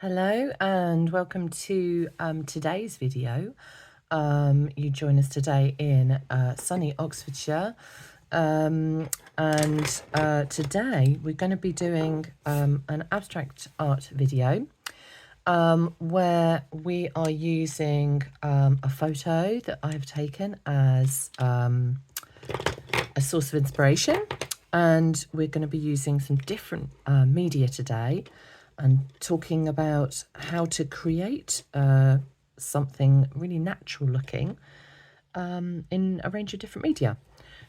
Hello and welcome to today's video. You join us today in sunny Oxfordshire, and today we're going to be doing an abstract art video where we are using a photo that I've taken as a source of inspiration, and we're going to be using some different media today and talking about how to create something really natural looking in a range of different media.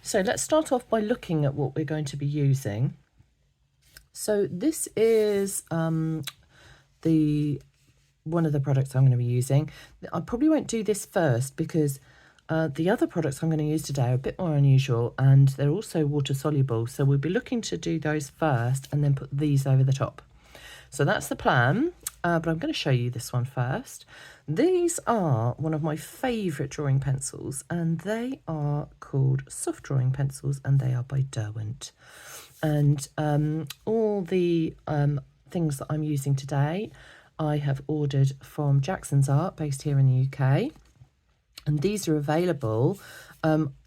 So let's start off by looking at what we're going to be using. So this is one of the products I'm going to be using. I probably won't do this first because the other products I'm going to use today are a bit more unusual and they're also water soluble. So we'll be looking to do those first and then put these over the top. So that's the plan, but I'm going to show you this one first. These are one of my favourite drawing pencils, and they are called soft drawing pencils, and they are by Derwent. And all the things that I'm using today, I have ordered from Jackson's Art, based here in the UK. And these are available.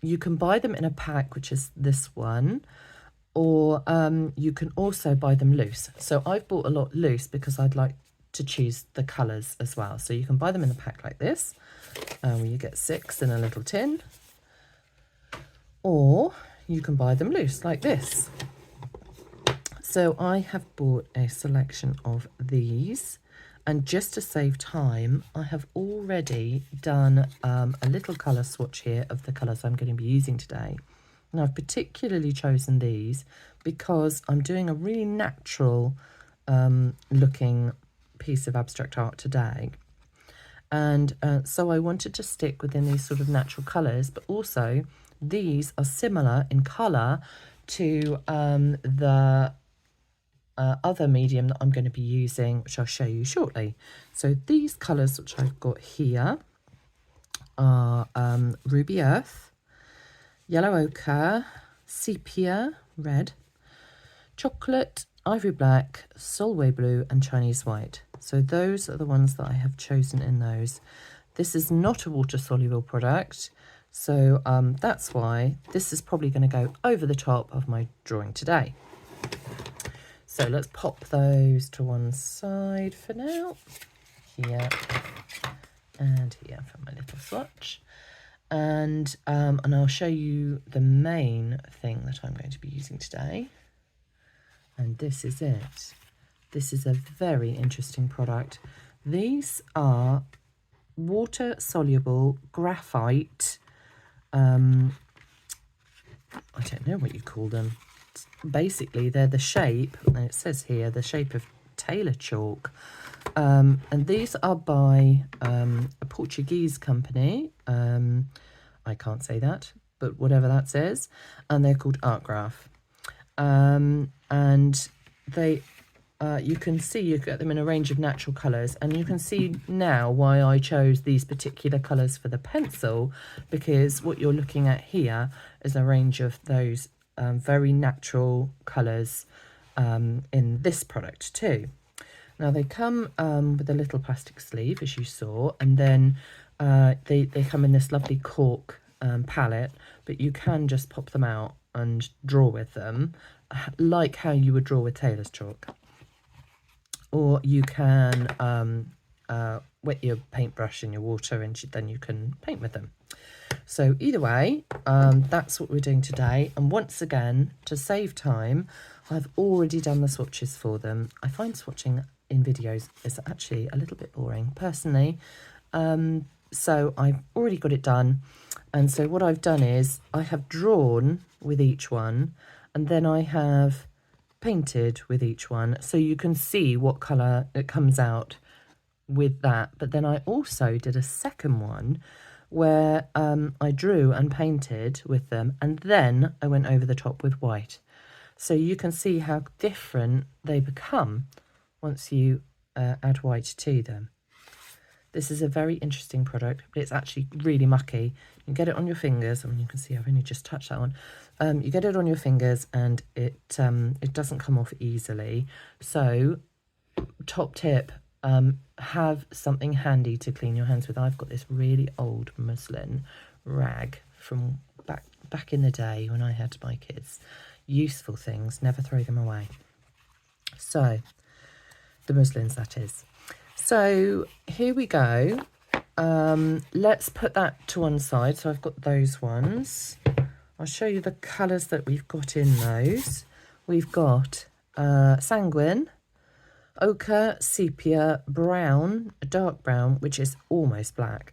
You can buy them in a pack, which is this one, or you can also buy them loose. So I've bought a lot loose because I'd like to choose the colours as well. So you can buy them in a pack like this, where you get 6 in a little tin, or you can buy them loose like this. So I have bought a selection of these, and just to save time, I have already done a little colour swatch here of the colours I'm going to be using today. And I've particularly chosen these because I'm doing a really natural looking piece of abstract art today. And so I wanted to stick within these sort of natural colours, but also these are similar in colour to the other medium that I'm going to be using, which I'll show you shortly. So these colours which I've got here are Ruby Earth, Yellow Ochre, Sepia Red, Chocolate, Ivory Black, Solway Blue and Chinese White. So those are the ones that I have chosen in those. This is not a water soluble product, so that's why this is probably going to go over the top of my drawing today. So let's pop those to one side for now. Here and here for my little swatch. And I'll show you the main thing that I'm going to be using today. And this is it. This is a very interesting product. These are water-soluble graphite. I don't know what you call them. Basically, they're the shape, and it says here, the shape of Tailor chalk. And these are by a Portuguese company. I can't say that, but whatever that says. And they're called ArtGraf. And they, you can see you get them in a range of natural colours. And you can see now why I chose these particular colours for the pencil, because what you're looking at here is a range of those very natural colours in this product too. Now they come with a little plastic sleeve, as you saw, and then they come in this lovely cork palette, but you can just pop them out and draw with them, like how you would draw with Tailor's chalk. Or you can wet your paintbrush in your water and then you can paint with them. So either way, that's what we're doing today. And once again, to save time, I've already done the swatches for them. I find swatching in videos is actually a little bit boring personally, so I've already got it done. And so what I've done is I have drawn with each one, and then I have painted with each one, so you can see what colour it comes out with that. But then I also did a second one where I drew and painted with them, and then I went over the top with white. So you can see how different they become once you add white to them. This is a very interesting product, but it's actually really mucky. You get it on your fingers. I mean, you can see I've only just touched that one. You get it on your fingers and it doesn't come off easily. So top tip, have something handy to clean your hands with. I've got this really old muslin rag from back in the day when I had my kids. Useful things, never throw them away. So, the muslins, that is. So, here we go. Let's put that to one side. So, I've got those ones. I'll show you the colours that we've got in those. We've got sanguine, ochre, sepia, brown, dark brown, which is almost black,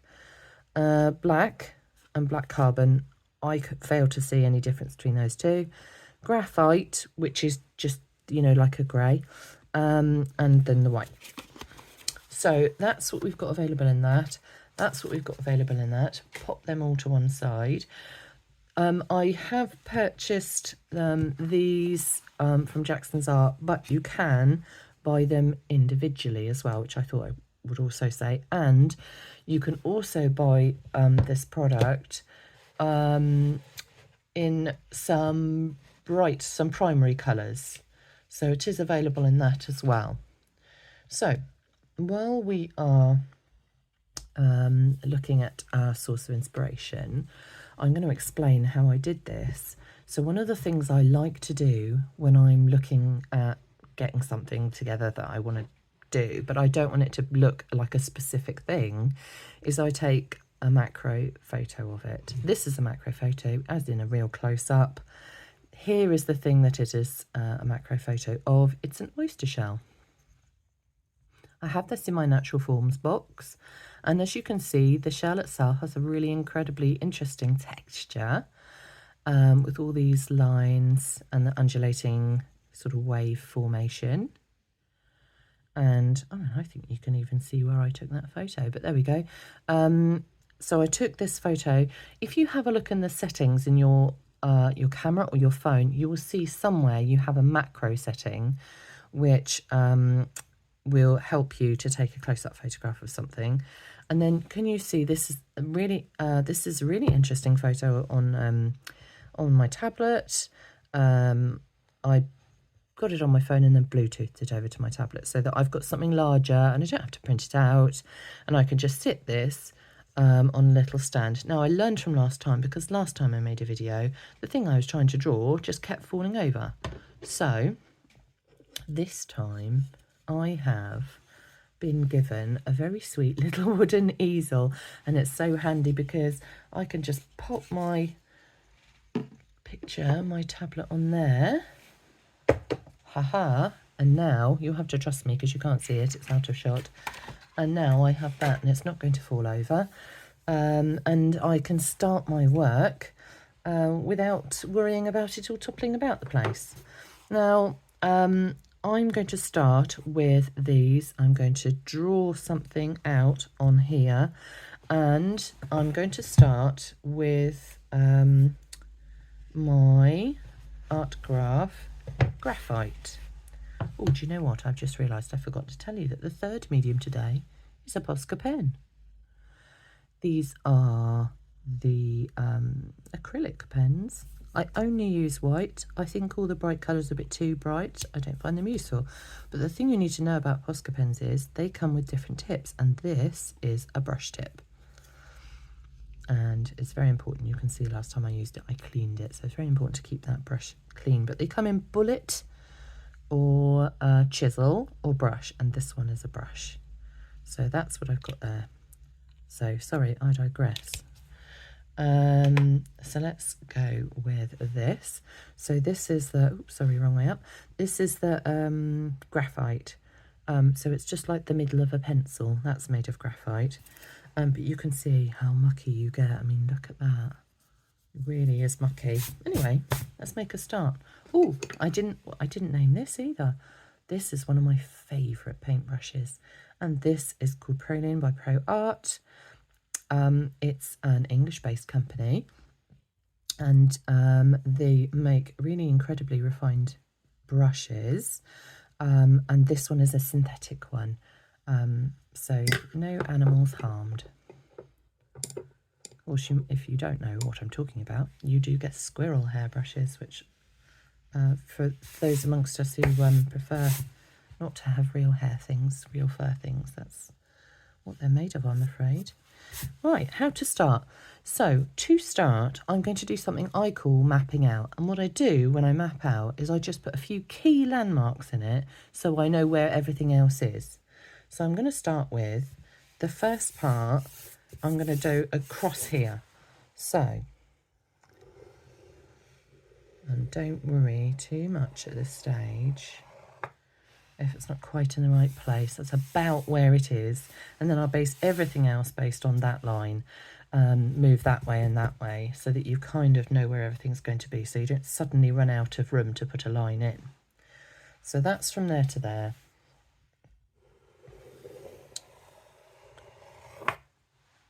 black and black carbon. I fail to see any difference between those two. Graphite, which is just, you know, like a grey, and then the white. So that's what we've got available in that. That's what we've got available in that. Pop them all to one side. I have purchased these from Jackson's Art, but you can buy them individually as well, which I thought I would also say. And you can also buy this product in some primary colours. So it is available in that as well. So while we are looking at our source of inspiration, I'm going to explain how I did this. So one of the things I like to do when I'm looking at getting something together that I want to do, but I don't want it to look like a specific thing, is I take a macro photo of it. This is a macro photo, as in a real close-up. Here is the thing that it is a macro photo of. It's an oyster shell. I have this in my natural forms box, and as you can see, the shell itself has a really incredibly interesting texture with all these lines and the undulating sort of wave formation. And I think you can even see where I took that photo, but there we go. So I took this photo. If you have a look in the settings in your camera or your phone, you will see somewhere you have a macro setting, which will help you to take a close-up photograph of something. And then can you see this is a really interesting photo on my tablet. I got it on my phone and then Bluetoothed it over to my tablet so that I've got something larger and I don't have to print it out, and I can just sit this on a little stand. Now I learned from last time, because last time I made a video, the thing I was trying to draw just kept falling over. So this time I have been given a very sweet little wooden easel, and it's so handy because I can just pop my picture, my tablet on there. Haha. And now you'll have to trust me because you can't see it, it's out of shot. And now I have that and it's not going to fall over. And I can start my work without worrying about it all toppling about the place. Now, I'm going to start with these. I'm going to draw something out on here, and I'm going to start with my ArtGraf Graphite. Oh, do you know what? I've just realised I forgot to tell you that the third medium today is a Posca pen. These are the acrylic pens. I only use white. I think all the bright colours are a bit too bright. I don't find them useful. But the thing you need to know about Posca pens is they come with different tips, and this is a brush tip. And it's very important. You can see last time I used it, I cleaned it. So it's very important to keep that brush clean. But they come in bullet or chisel or brush, and this one is a brush. So that's what I've got there. So sorry, I digress. So let's go with this. So this is the, oops, sorry, wrong way up. This is the graphite. So it's just like the middle of a pencil. That's made of graphite. But you can see how mucky you get. I mean, look at that. It really is mucky. Anyway, let's make a start. Oh, I didn't name this either. This is one of my favourite paintbrushes, and this is called Prolene by Pro Art. It's an English-based company, and they make really incredibly refined brushes, and this one is a synthetic one, so no animals harmed. Or if you don't know what I'm talking about, you do get squirrel hair brushes, which for those amongst us who prefer not to have real hair things, real fur things. That's what they're made of, I'm afraid. Right, how to start. So to start, I'm going to do something I call mapping out. And what I do when I map out is I just put a few key landmarks in it so I know where everything else is. So I'm going to start with the first part. I'm going to do across here. So, and don't worry too much at this stage if it's not quite in the right place. That's about where it is, and then I'll base everything else based on that line. Move that way and that way so that you kind of know where everything's going to be, so you don't suddenly run out of room to put a line in. So that's from there to there.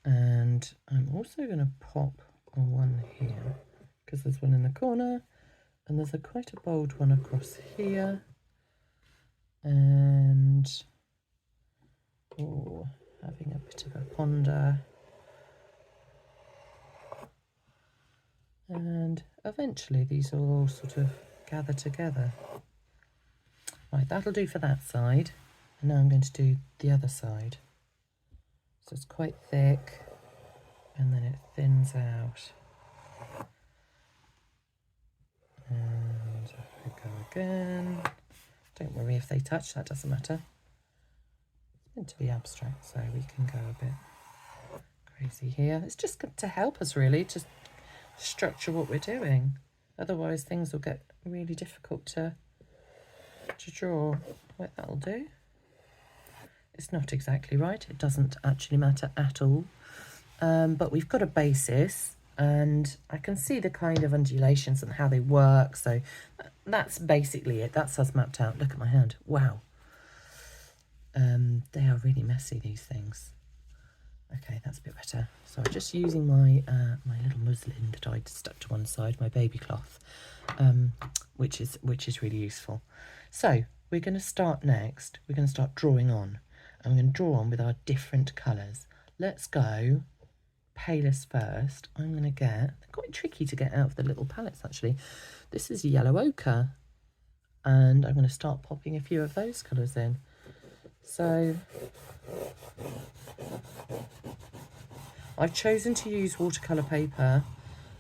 And I'm also going to pop one here because there's one in the corner, and there's quite a bold one across here. And having a bit of a ponder, and eventually these will all sort of gather together. Right, that'll do for that side, and now I'm going to do the other side. So it's quite thick and then it thins out, and off we go again. Don't worry if they touch, that doesn't matter. It's meant to be abstract, so we can go a bit crazy here. It's just to help us really, just structure what we're doing. Otherwise things will get really difficult to draw. Right, that'll do. It's not exactly right, it doesn't actually matter at all. But we've got a basis, and I can see the kind of undulations and how they work, so that's basically it. That's us mapped out. Look at my hand. Wow. They are really messy, these things. Okay, that's a bit better. So I'm just using my my little muslin that I'd stuck to one side, my baby cloth, which is really useful. So we're going to start next. We're going to start drawing on, and we're going to draw on with our different colours. Let's go palest first. I'm going to get, they're quite tricky to get out of the little palettes actually. This is yellow ochre, and I'm going to start popping a few of those colours in. So I've chosen to use watercolour paper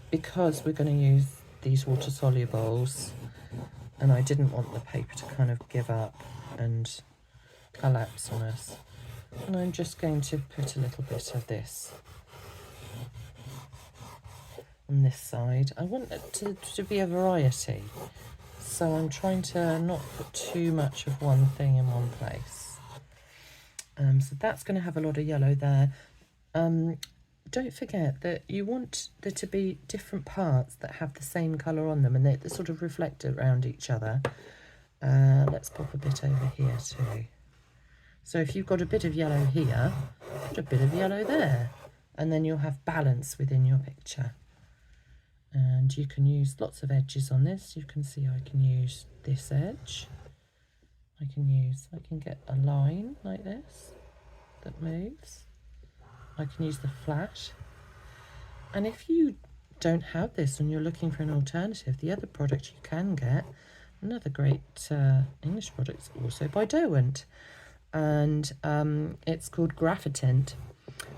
because we're going to use these water solubles, and I didn't want the paper to kind of give up and collapse on us. And I'm just going to put a little bit of this on this side. I want it to be a variety, so I'm trying to not put too much of one thing in one place. So that's going to have a lot of yellow there. Don't forget that you want there to be different parts that have the same colour on them, and they sort of reflect around each other. Let's pop a bit over here too. So if you've got a bit of yellow here, put a bit of yellow there, and then you'll have balance within your picture. And you can use lots of edges on this. You can see I can use this edge. I can get a line like this that moves. I can use the flash. And if you don't have this and you're looking for an alternative, the other product you can get, another great English product, also by Derwent, and it's called Graphite,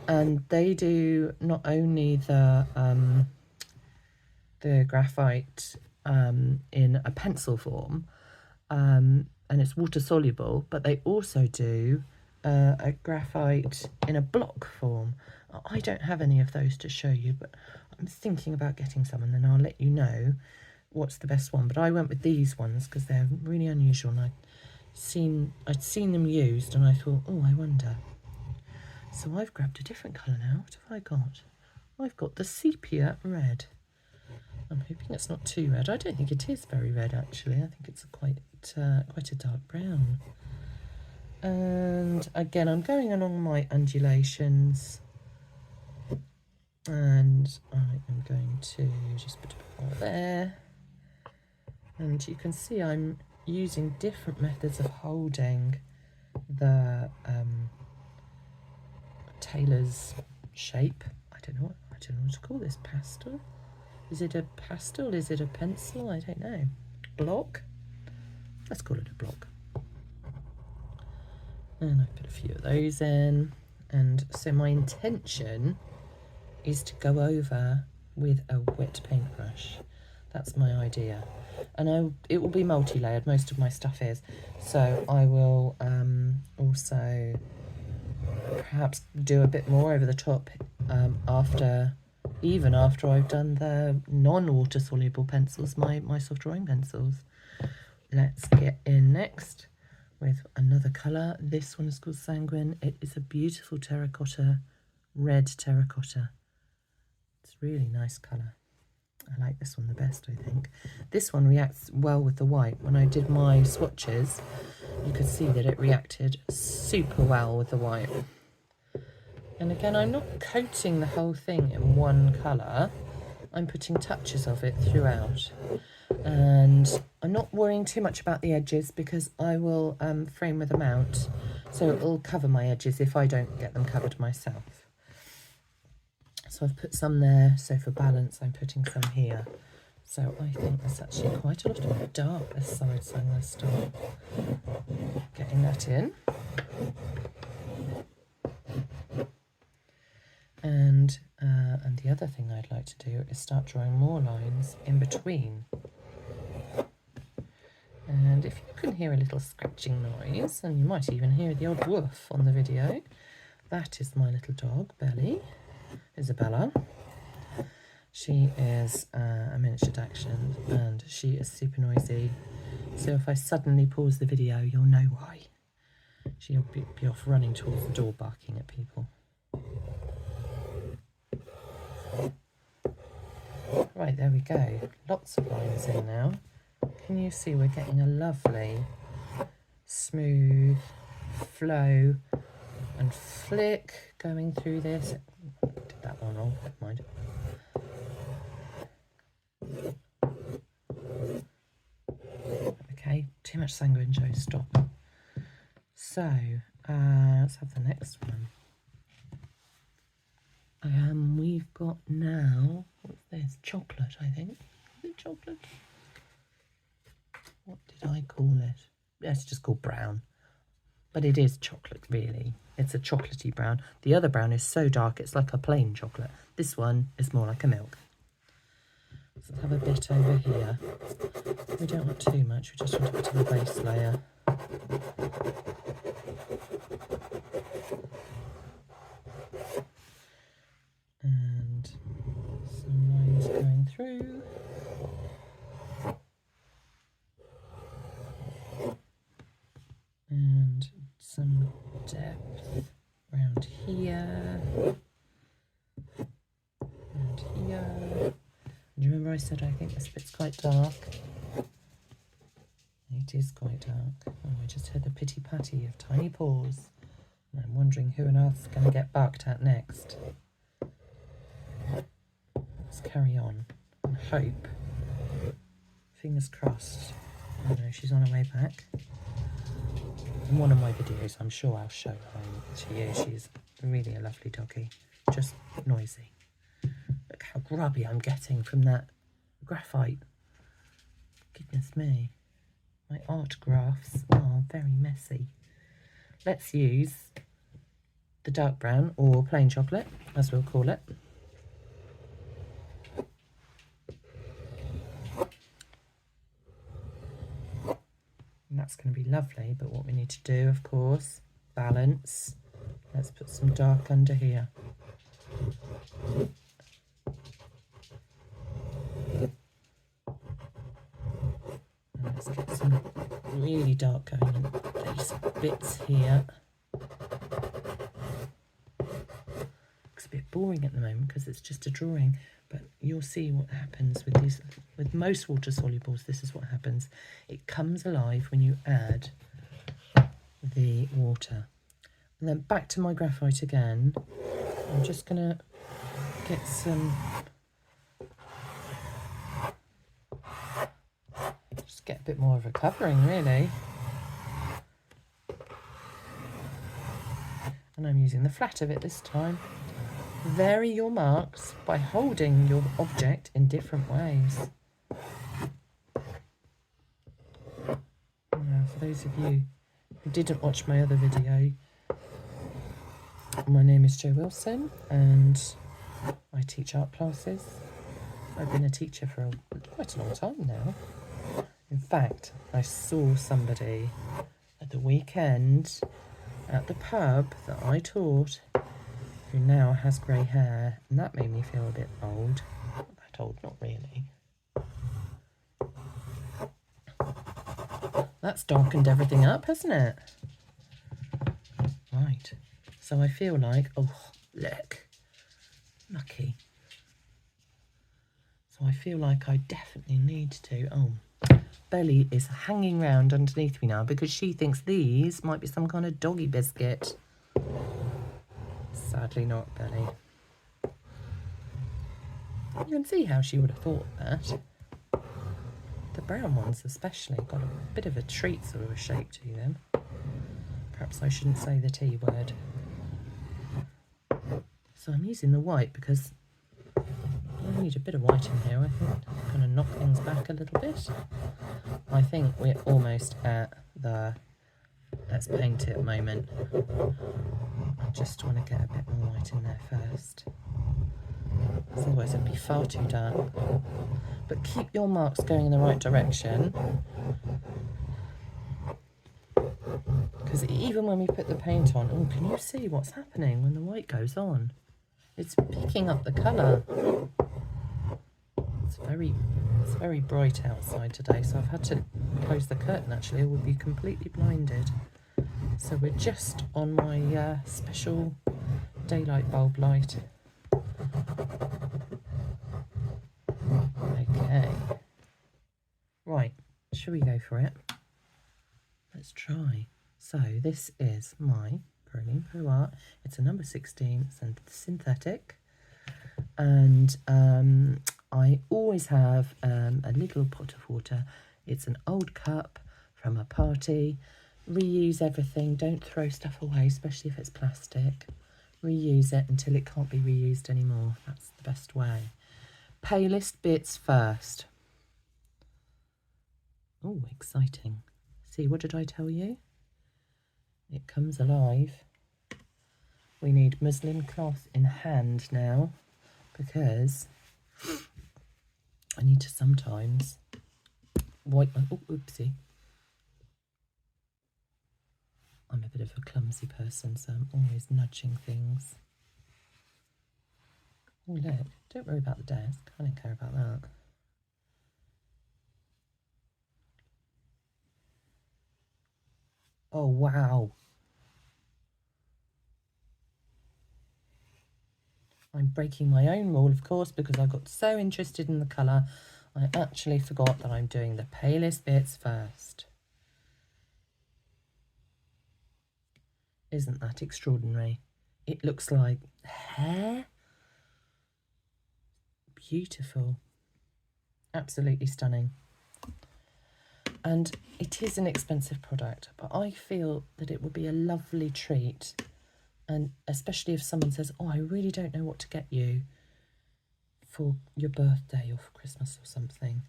and they do not only the graphite in a pencil form, and it's water soluble, but they also do a graphite in a block form. I don't have any of those to show you, but I'm thinking about getting some, and then I'll let you know what's the best one. But I went with these ones because they're really unusual, and I'd seen them used, and I thought, oh, I wonder. So I've grabbed a different colour now. What have I got? I've got the sepia red. I'm hoping it's not too red. I don't think it is very red actually. I think it's quite a dark brown. And again, I'm going along my undulations, and I am going to just put a bit more there. And you can see I'm using different methods of holding the Tailor's shape. I don't know what to call this. Pastel? Is it a pastel? Is it a pencil? I don't know. Block? Let's call it a block. And I put a few of those in. And so my intention is to go over with a wet paintbrush. That's my idea. And it will be multi-layered, most of my stuff is. So I will also perhaps do a bit more over the top even after I've done the non-water soluble pencils, my soft drawing pencils. Let's get in next with another colour. This one is called Sanguine. It is a beautiful terracotta, red terracotta. It's a really nice colour. I like this one the best, I think. This one reacts well with the white. When I did my swatches, you could see that it reacted super well with the white. And again, I'm not coating the whole thing in one colour. I'm putting touches of it throughout. And I'm not worrying too much about the edges because I will frame with a mount. So it will cover my edges if I don't get them covered myself. So I've put some there. So for balance, I'm putting some here. So I think there's actually quite a lot of darkness side, so I'm going to start getting that in. And the other thing I'd like to do is start drawing more lines in between. And if you can hear a little scratching noise, and you might even hear the odd woof on the video, that is my little dog, Belly, Isabella. She is a miniature Dachshund and she is super noisy. So if I suddenly pause the video, you'll know why. She'll be off running towards the door barking at people. Right, there we go. Lots of lines in now. Can you see we're getting a lovely smooth flow and flick going through this. Did that one wrong, never mind. Okay, too much Sanguine, Joe, stop. So, let's have the next one. We've got now, what's this? Chocolate, I think. Is it chocolate? What did I call it? It's just called brown. But it is chocolate, really. It's a chocolatey brown. The other brown is so dark, it's like a plain chocolate. This one is more like a milk. Let's have a bit over here. We don't want too much, we just want a bit of a base layer. And some lines going through. And some depth around here. And here. Do you remember I said I think this bit's quite dark? It is quite dark. Oh, I just heard the pitty-patty of tiny paws. And I'm wondering who on earth's going to get barked at next. Let's carry on and hope. Fingers crossed. Oh no, she's on her way back. In one of my videos, I'm sure I'll show her to you. She's really a lovely doggy. Just noisy. Look how grubby I'm getting from that graphite. Goodness me. My ArtGrafs are very messy. Let's use the dark brown, or plain chocolate, as we'll call it. And that's going to be lovely, but what we need to do, of course, balance. Let's put some dark under here. And let's get some really dark going in these bits here. Looks a bit boring at the moment because it's just a drawing, but you'll see what happens with these. With most water solubles, this is what happens. It comes alive when you add the water. And then back to my graphite again. I'm just going to get some... Just get a bit more of a covering, really. And I'm using the flat of it this time. Vary your marks by holding your object in different ways. Now, for those of you who didn't watch my other video, my name is Jo Wilson and I teach art classes. I've been a teacher for quite a long time now. In fact, I saw somebody at the weekend at the pub that I taught who now has grey hair, and that made me feel a bit old. Not that old, not really. That's darkened everything up, hasn't it? Right, so I feel like, oh, look, lucky. So I feel like I definitely need to, oh, Belly is hanging round underneath me now because she thinks these might be some kind of doggy biscuit. Sadly not, Belly. You can see how she would have thought that. The brown ones especially got a bit of a treat sort of a shape to them. Perhaps I shouldn't say the T word. So I'm using the white because I need a bit of white in here. I think I'm going to knock things back a little bit. I think we're almost at the let's paint it moment. I just want to get a bit more white in there first. Otherwise it'd be far too dark. But keep your marks going in the right direction. Because even when we put the paint on, oh, can you see what's happening when the white goes on? It's picking up the colour. It's very bright outside today, so I've had to close the curtain actually, I would be completely blinded. So we're just on my special daylight bulb light. Okay. Right, shall we go for it? Let's try. So this is my Proline Pro Art. It's a number 16, it's synthetic. And I always have a little pot of water. It's an old cup from a party. Reuse everything, don't throw stuff away, especially if it's plastic. Reuse it until it can't be reused anymore. That's the best way. Palest bits first. Oh, exciting. See, what did I tell you? It comes alive. We need muslin cloth in hand now because I need to sometimes wipe my, oh, oopsie. I'm a bit of a clumsy person, so I'm always nudging things. Oh, look, don't worry about the desk. I don't care about that. Oh, wow. I'm breaking my own rule, of course, because I got so interested in the colour, I actually forgot that I'm doing the palest bits first. Isn't that extraordinary? It looks like hair. Beautiful. Absolutely stunning. And it is an expensive product, but I feel that it would be a lovely treat. And especially if someone says, oh, I really don't know what to get you for your birthday or for Christmas or something.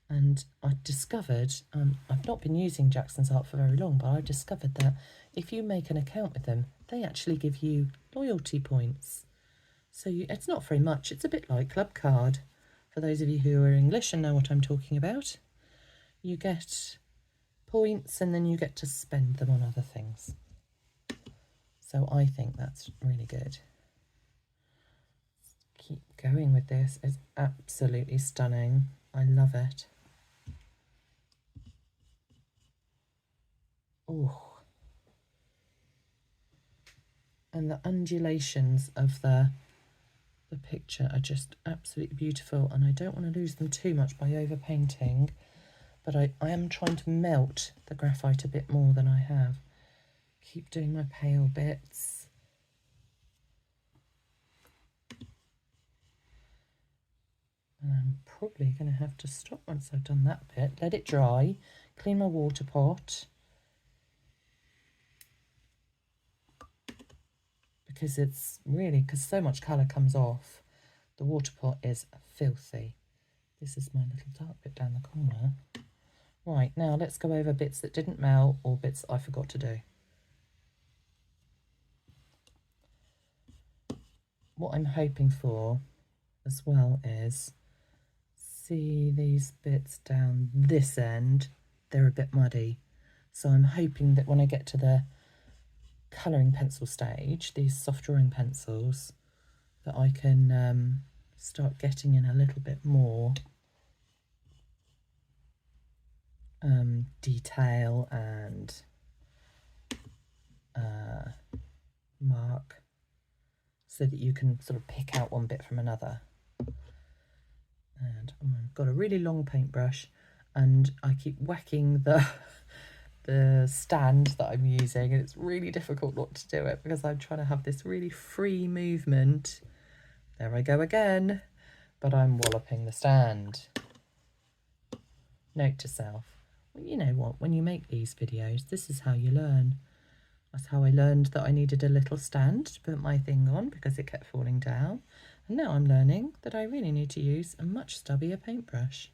And I discovered, I've not been using Jackson's Art for very long, but I discovered that if you make an account with them, they actually give you loyalty points. So it's not very much. It's a bit like Club Card. For those of you who are English and know what I'm talking about, you get points and then you get to spend them on other things. So I think that's really good. Keep going with this. It's absolutely stunning. I love it. Oh. And the undulations of the picture are just absolutely beautiful, and I don't want to lose them too much by overpainting, but I am trying to melt the graphite a bit more than I have. Keep doing my pale bits. And I'm probably going to have to stop once I've done that bit, let it dry, clean my water pot, because it's really, because so much colour comes off, the water pot is filthy. This is my little dark bit down the corner. Right, now let's go over bits that didn't melt or bits that I forgot to do. What I'm hoping for as well is, see these bits down this end, they're a bit muddy. So I'm hoping that when I get to the colouring pencil stage, these soft drawing pencils, that I can start getting in a little bit more detail and mark, so that you can sort of pick out one bit from another. And I've got a really long paintbrush, and I keep whacking the stand that I'm using, and it's really difficult not to do it because I'm trying to have this really free movement. There I go again, but I'm walloping the stand. Note to self, well, you know what, when you make these videos, this is how you learn. That's how I learned that I needed a little stand to put my thing on because it kept falling down. And now I'm learning that I really need to use a much stubbier paintbrush.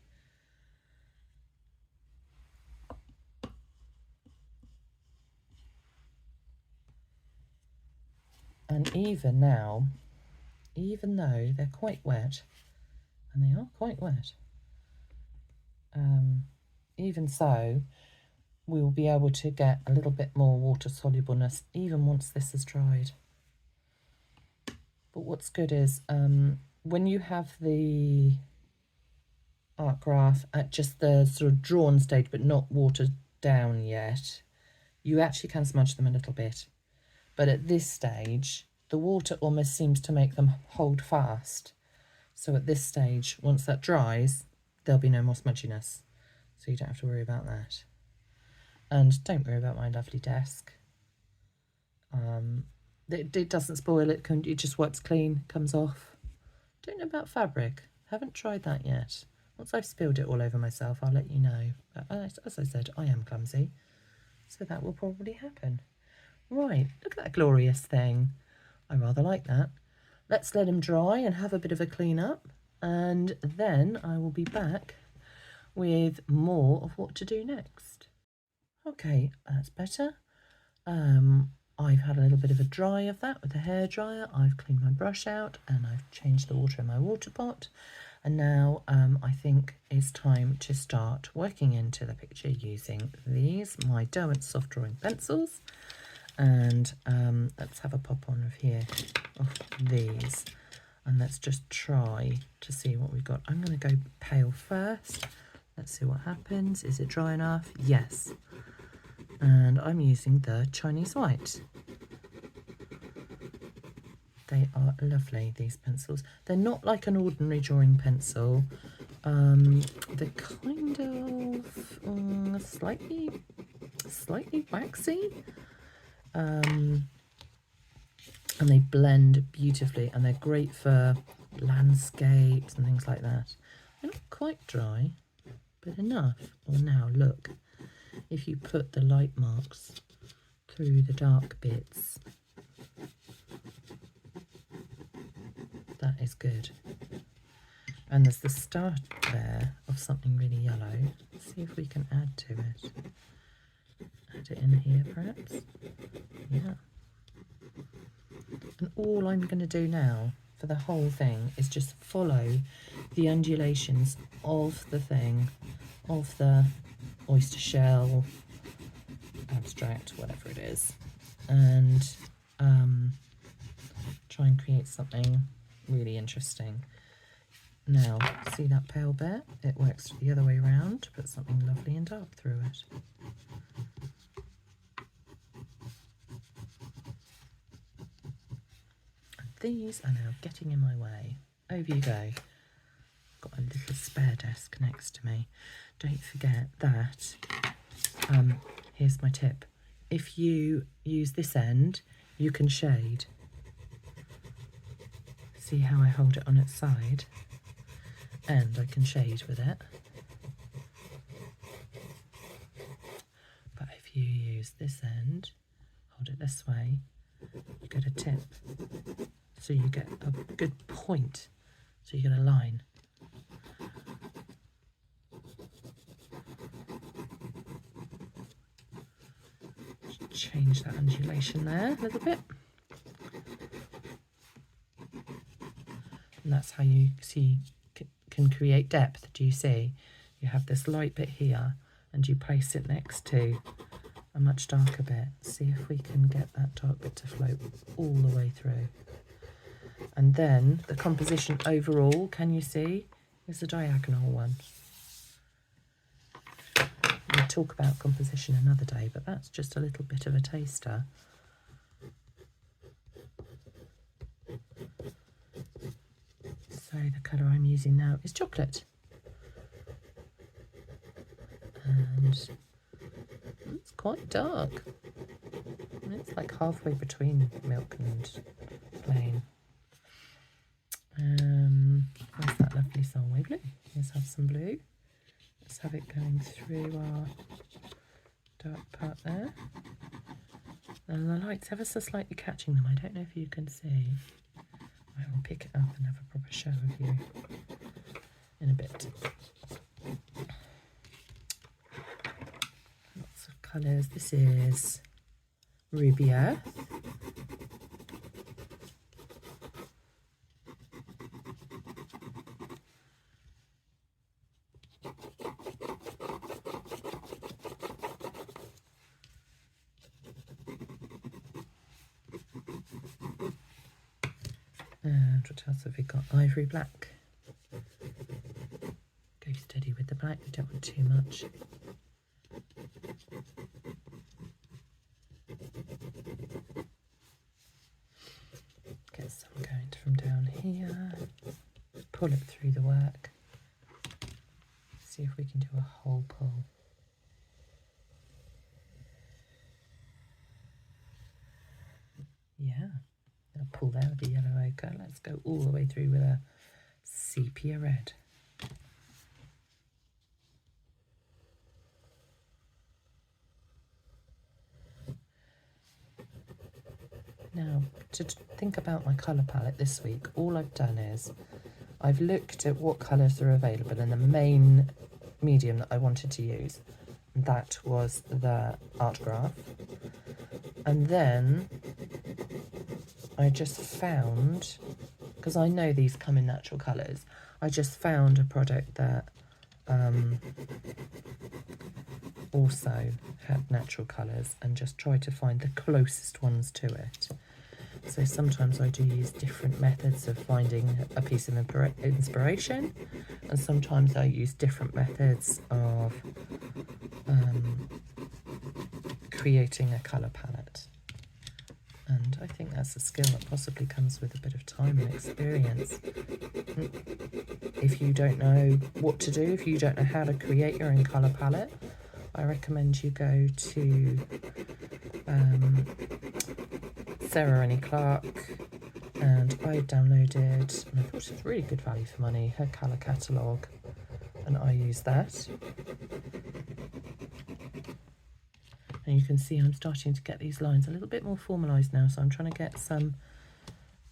And even now, even though they're quite wet, and they are quite wet, even so, we will be able to get a little bit more water solubleness even once this is dried. But what's good is when you have the ArtGraf at just the sort of drawn stage but not watered down yet, you actually can smudge them a little bit. But at this stage, the water almost seems to make them hold fast. So at this stage, once that dries, there'll be no more smudginess. So you don't have to worry about that. And don't worry about my lovely desk. It doesn't spoil, it just wipes clean, comes off. Don't know about fabric, haven't tried that yet. Once I've spilled it all over myself, I'll let you know. But as I said, I am clumsy, so that will probably happen. Right, look at that glorious thing. I rather like that. Let's let them dry and have a bit of a clean up, and then I will be back with more of what to do next. Okay, that's better. I've had a little bit of a dry of that with the hairdryer. I've cleaned my brush out and I've changed the water in my water pot. And now I think it's time to start working into the picture using these, my Derwent soft drawing pencils. And let's have a pop on of here of these. And let's just try to see what we've got. I'm going to go pale first. Let's see what happens. Is it dry enough? Yes. And I'm using the Chinese white. They are lovely, these pencils. They're not like an ordinary drawing pencil. They're kind of slightly waxy. And they blend beautifully, and they're great for landscapes and things like that. They're not quite dry, but enough. Well, now look. If you put the light marks through the dark bits, that is good. And there's the start there of something really yellow. Let's see if we can add to it. Add it in here perhaps. Yeah. And all I'm going to do now for the whole thing is just follow the undulations of the thing, of the oyster shell, abstract, whatever it is, and try and create something really interesting. Now, see that pale bit? It works the other way around to put something lovely and dark through it. And these are now getting in my way. Over you go. Got a little spare desk next to me. Don't forget that, here's my tip. If you use this end, you can shade. See how I hold it on its side? And I can shade with it. But if you use this end, hold it this way, you get a tip. So you get a good point. So you get a line. change that undulation there a little bit. And that's how you see can create depth. Do you see? You have this light bit here and you place it next to a much darker bit. See if we can get that dark bit to float all the way through. And then the composition overall, can you see, is a diagonal one. We'll talk about composition another day, but that's just a little bit of a taster. So the colour I'm using now is chocolate. And it's quite dark. It's like halfway between milk and plain. Where's that lovely Solway blue? Let's have some blue. Let's have it going through our dark part there. And the light's ever so slightly catching them. I don't know if you can see. I will pick it up and have a proper show of you in a bit. Lots of colours. This is Ruby Earth. And what else have we got? Ivory black. Go steady with the black, you don't want too much. Get some going from down here. Pull it through the work. See if we can do a whole pull. Yeah. A pull there with the yellow ochre. Let's go all the way through with a sepia red. Now, to think about my colour palette this week, all I've done is I've looked at what colours are available and the main medium that I wanted to use. That was the ArtGraf. And then I just found, because I know these come in natural colours, I just found a product that also had natural colours and just tried to find the closest ones to it. So sometimes I do use different methods of finding a piece of inspiration, and sometimes I use different methods of creating a colour palette. And I think that's a skill that possibly comes with a bit of time and experience. If you don't know what to do, if you don't know how to create your own colour palette, I recommend you go to Sarah Rennie Clark, and I downloaded, and I thought it was really good value for money, her colour catalogue, and I use that. And you can see I'm starting to get these lines a little bit more formalised now, so I'm trying to get some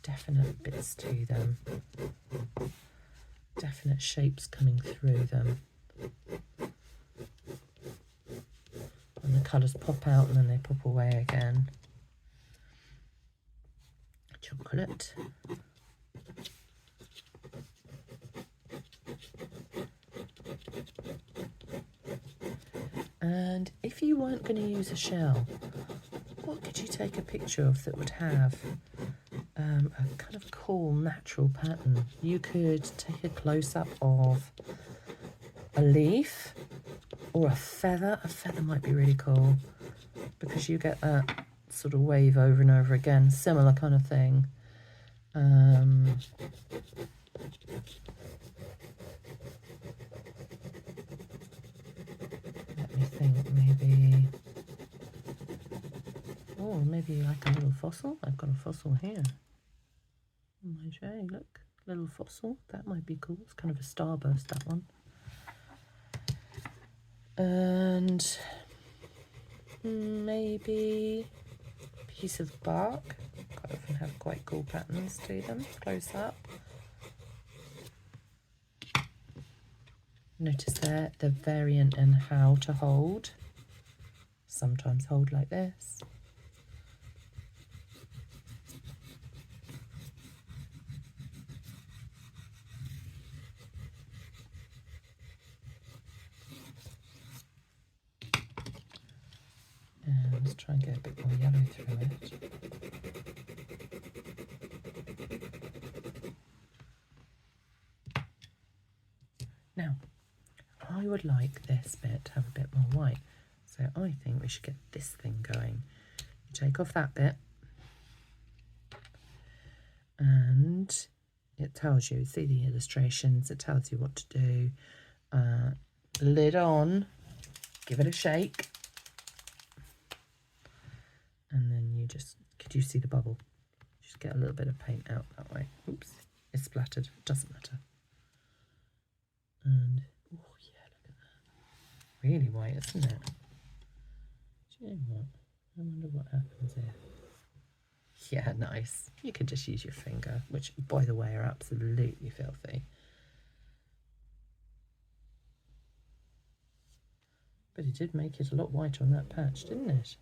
definite bits to them, definite shapes coming through them. And the colours pop out and then they pop away again. Chocolate. And if you weren't going to use a shell, what could you take a picture of that would have a kind of cool natural pattern? You could take a close-up of a leaf or a feather. A feather might be really cool because you get that sort of wave over and over again, similar kind of thing. Let me think, maybe, oh, maybe like a little fossil. I've got a fossil here on my tray, look, little fossil, that might be cool. It's kind of a starburst, that one. And maybe a piece of bark, quite often have quite cool patterns to them, close up. Notice there the variant in how to hold. Sometimes hold like this, Let's try and get a bit more yellow through it. Now, I would like this bit to have a bit more white, so I think we should get this thing going. You take off that bit, and it tells you, see the illustrations, it tells you what to do. Lid on, give it a shake, and then you just, could you see the bubble? Just get a little bit of paint out that way. Oops, it's splattered, doesn't matter. And, oh yeah, look at that. Really white, isn't it? Do you know what? I wonder what happens here. Yeah, nice. You can just use your finger, which, by the way, are absolutely filthy. But it did make it a lot whiter on that patch, didn't it?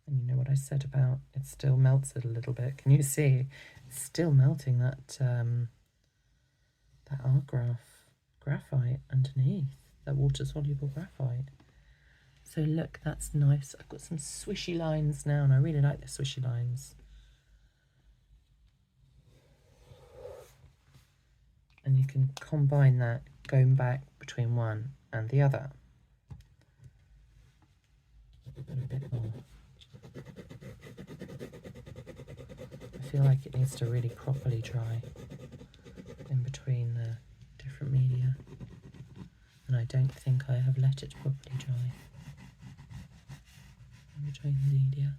And you know what I said about it still melts it a little bit. Can you see? It's still melting that that ArtGraf graphite underneath, that water-soluble graphite. So look, that's nice. I've got some swishy lines now, and I really like the swishy lines. And you can combine that, going back between one and the other. But a bit more. I feel like it needs to really properly dry in between the different media. And I don't think I have let it properly dry in between the media.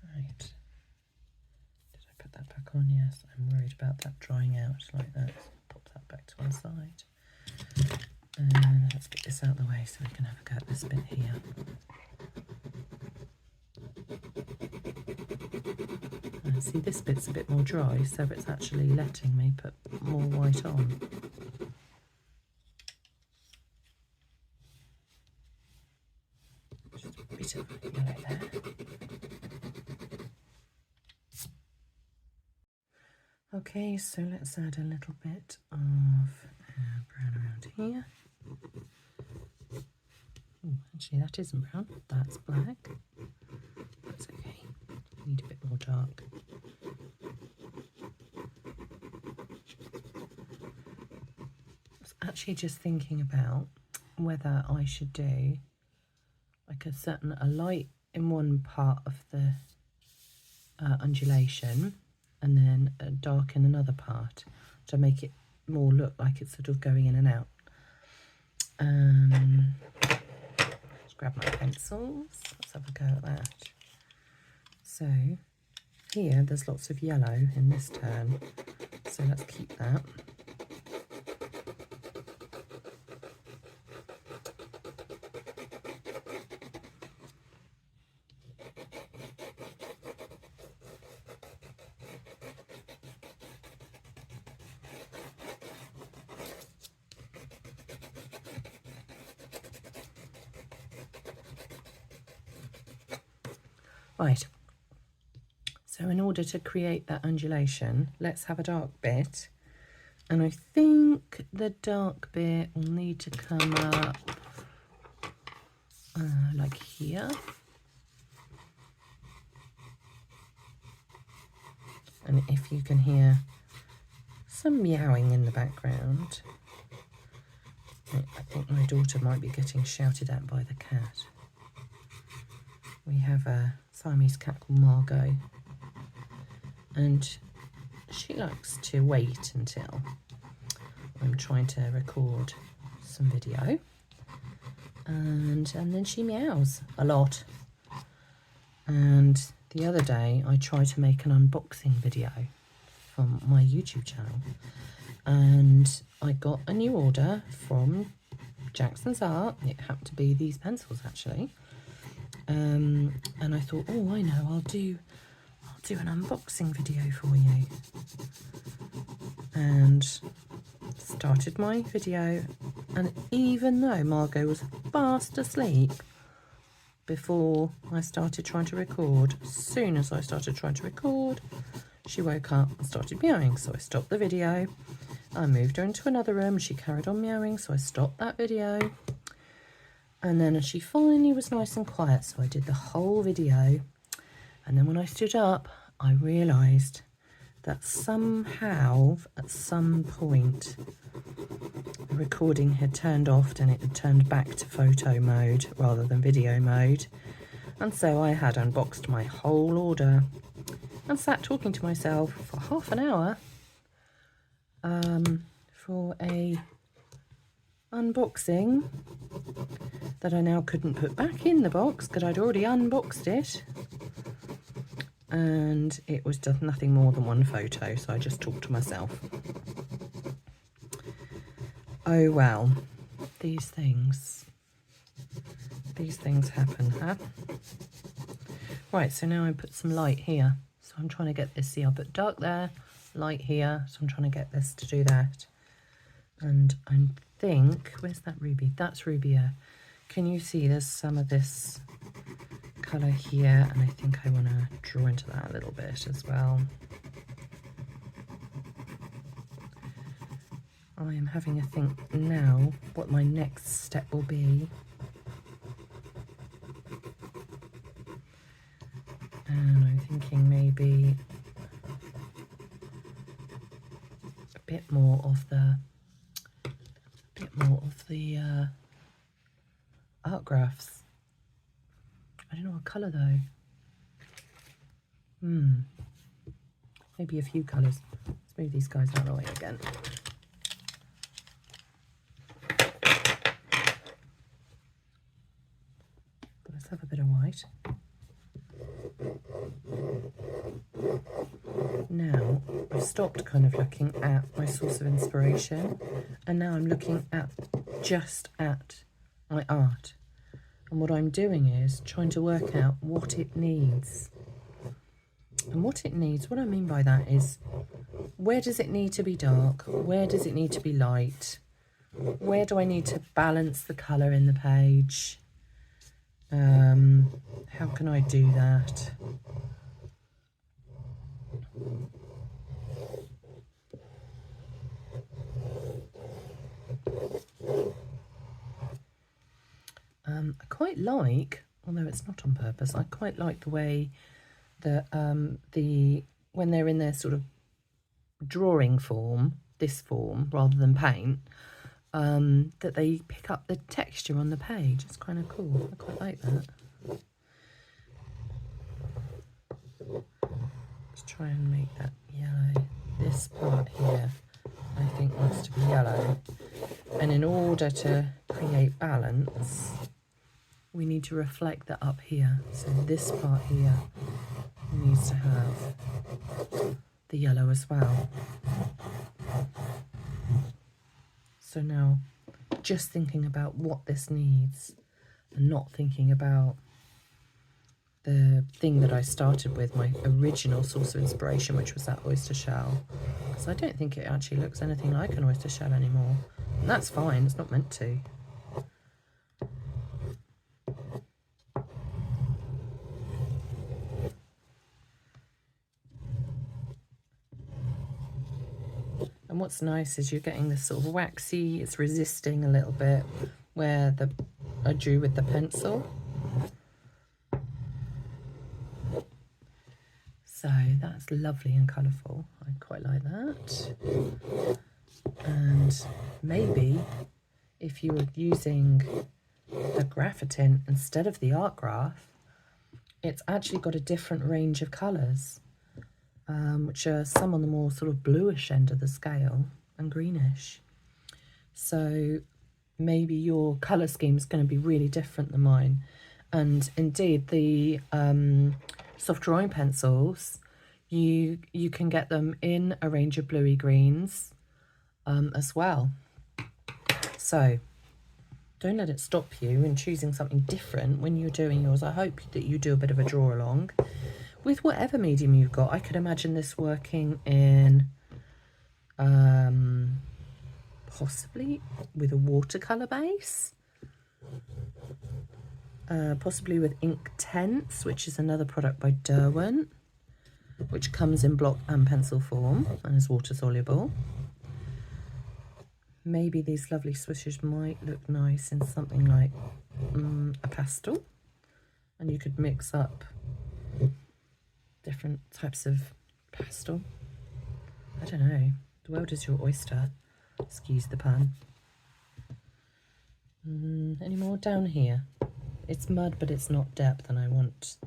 Right. Did I put that back on? Yes, I'm worried about that drying out like that. Pop that back to one side. And let's get this out of the way so we can have a go at this bit here. See, this bit's a bit more dry, so it's actually letting me put more white on. Just a bit of yellow there. Okay, so let's add a little bit of brown around here. Oh, actually that isn't brown, that's black. That's okay. Need a bit more dark. I was actually just thinking about whether I should do like a light in one part of the undulation and then a dark in another part to make it more look like it's sort of going in and out. Let's grab my pencils. Let's have a go at that. So here there's lots of yellow in this turn, so let's keep that. Right, so in order to create that undulation, let's have a dark bit. And I think the dark bit will need to come up like here. And if you can hear some meowing in the background, I think my daughter might be getting shouted at by the cat. We have a Siamese cat called Margot, and she likes to wait until I'm trying to record some video, and then she meows a lot. And the other day I tried to make an unboxing video from my YouTube channel, and I got a new order from Jackson's Art. It happened to be these pencils actually. And I thought, oh, I know, I'll do do an unboxing video for you. And started my video, and even though Margot was fast asleep before I started trying to record, as soon as I started trying to record, she woke up and started meowing. So I stopped the video. I moved her into another room. She carried on meowing, so I stopped that video. And then she finally was nice and quiet, so I did the whole video. And then when I stood up, I realised that somehow, at some point, the recording had turned off and it had turned back to photo mode rather than video mode. And so I had unboxed my whole order and sat talking to myself for half an hour for a unboxing that I now couldn't put back in the box because I'd already unboxed it. And it was just nothing more than one photo, so I just talked to myself. Oh well, these things happen, huh? Right, so now I put some light here. So I'm trying to get this, see, I'll put dark there, light here, so I'm trying to get this to do that. And I think, where's that ruby? That's ruby. Can you see there's some of this colour here, and I think I want to draw into that a little bit as well. I am having a think now what my next step will be. And I'm thinking maybe a bit more of the ArtGrafs. I don't know what colour though. Maybe a few colours. Let's move these guys out of the way again. Let's have a bit of white. Now I've stopped kind of looking at my source of inspiration, and now I'm looking at just at my art. And what I'm doing is trying to work out what it needs. And what it needs, what I mean by that is, where does it need to be dark? Where does it need to be light? Where do I need to balance the colour in the page? How can I do that? I quite like, although it's not on purpose, I quite like the way that when they're in their sort of drawing form, this form rather than paint, that they pick up the texture on the page. It's kind of cool. I quite like that. Let's try and make that yellow. This part here I think wants to be yellow, and in order to create balance we need to reflect that up here. So this part here needs to have the yellow as well. So now just thinking about what this needs and not thinking about the thing that I started with, my original source of inspiration, which was that oyster shell, because I don't think it actually looks anything like an oyster shell anymore, and that's fine, it's not meant to. And what's nice is you're getting this sort of waxy, it's resisting a little bit where I drew with the pencil. So that's lovely and colourful. I quite like that. And maybe if you were using the Graphite instead of the ArtGraf, it's actually got a different range of colours, which are some on the more sort of bluish end of the scale and greenish. So maybe your colour scheme is going to be really different than mine. And indeed, the soft drawing pencils, you can get them in a range of bluey greens as well. So don't let it stop you in choosing something different when you're doing yours. I hope that you do a bit of a draw along with whatever medium you've got. I could imagine this working in possibly with a watercolour base, possibly with Inktense, which is another product by Derwent, which comes in block and pencil form and is water soluble. Maybe these lovely swishes might look nice in something like a pastel, and you could mix up different types of pastel. I don't know, the world is your oyster, excuse the pun. Any more down here? It's mud, but it's not depth, and I want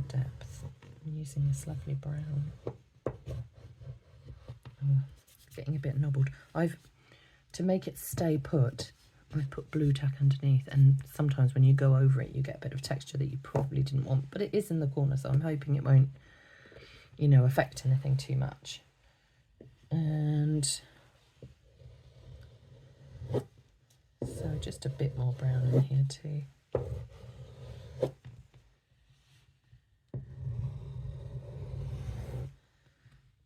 depth. I'm using this lovely brown. Oh, getting a bit nobbled. To make it stay put, I've put blue tack underneath, and sometimes when you go over it, you get a bit of texture that you probably didn't want, but it is in the corner, so I'm hoping it won't, you know, affect anything too much. And so just a bit more brown in here too.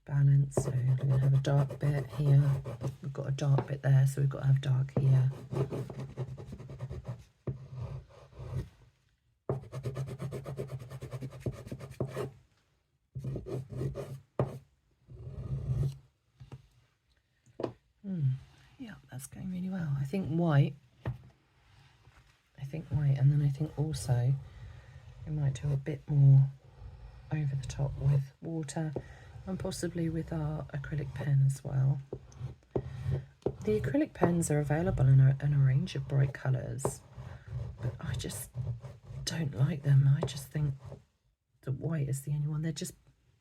Balance, so we're going to have a dark bit here. We've got a dark bit there, so we've got to have dark here. Yeah, that's going really well. I think white, and then I think also we might do a bit more over the top with water, and possibly with our acrylic pen as well. The acrylic pens are available in a range of bright colours, but I just don't like them. I just think the white is the only one. They're just